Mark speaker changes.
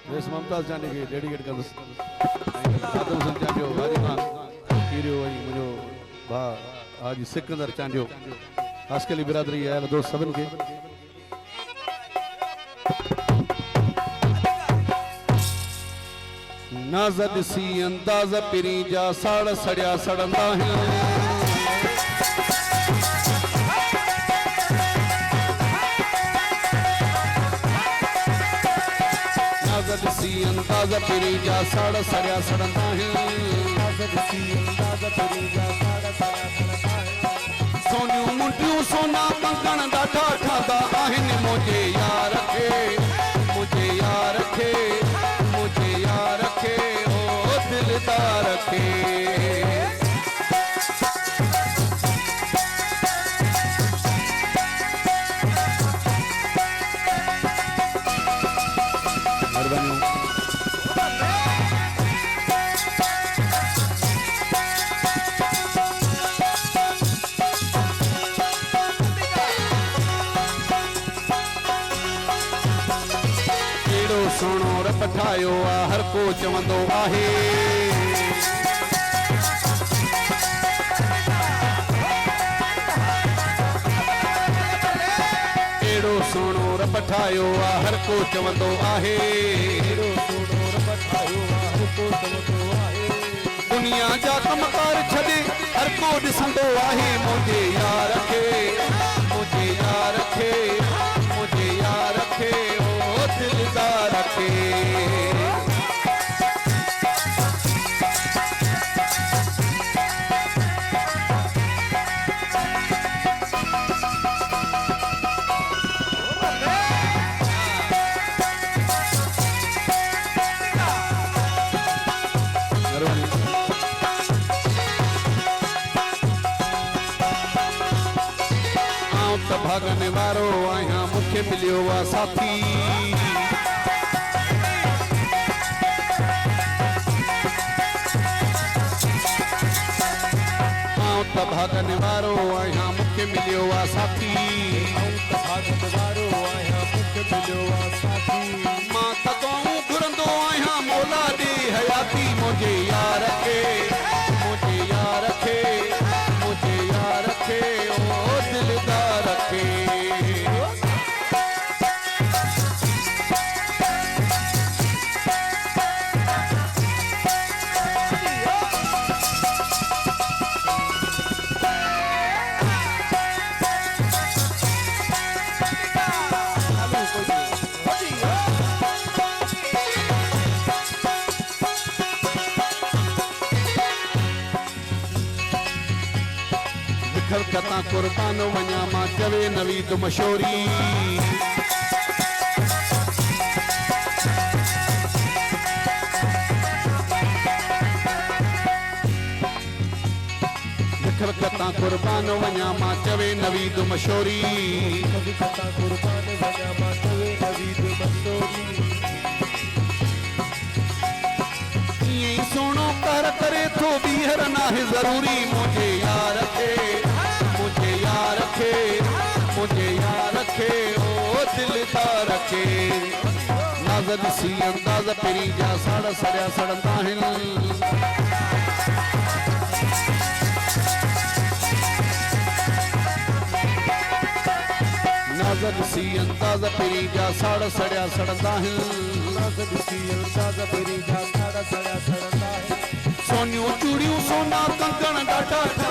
Speaker 1: वेस मुमताज जाने के डेडिकेट कर आदम सन चांडियो गाजी खान कीरियो वही मुझो भा हाजी सिकंदर चांडियो आस्कली बिरादरी है दोस्त सबन के नाज़ सी अंदाज़ पिरी जा साड़ सड़िया सड़ंदा है सी अंदाज़ पिरी जा साड़ सड़िया सड़ंदा है सोनियूं मुंडियूं सोना कंगण ॾाढा ठादा आहिनि मुझे यार खे मुझे यार खे मुझे यार खे ओ दिलदार खे सोनो रब ठायो आ हर को चवंदो आहे एड़ो सोनो रब ठायो आ हर को चवंदो आहे एड़ो सोनो रब ठायो आ हर को चवंदो आहे दुनिया जा कमकार छॾे हर को ॾिसंदो आहे मुझे यार खे मुझे यार खे मुझे यार खे ओ दिलदार खे भागने वारो आया मुखे मिलियो वा साथी भागने वारो आया मुखे मिलियो वा साथी भागने वारो आया मुखे मिलियो वा साथी मां तकऊं घुरंदो आया मौला दी हयाती मुझे यार खे मुझे यार खे मुझे यार खे ओ दिलदार खे कता कुर्बान वञा मां चवे नवीद मशोरी कता कुर्बान वञा मां चवे नवीद मशोरी कता कुर्बान वञा मां चवे नवीद मशोरी ईअं सोनो कर करे थो बीहर नाहे ज़रूरी मुझे यार खे मुझे यार खे मुझे यार खे ओ दिलदार खे नाज़ सी अंदाज़ पिरी जा साड़ सड़िया सड़ंदा आहिनि नाज़ सी अंदाज़ पिरी जा साड़ सड़िया सड़ंदा आहिनि नाज़ सी अंदाज़ पिरी जा साड़ सड़िया सड़ंदा आहिनि सोनियूं चूड़ियूं सोना कंगण ॾाढा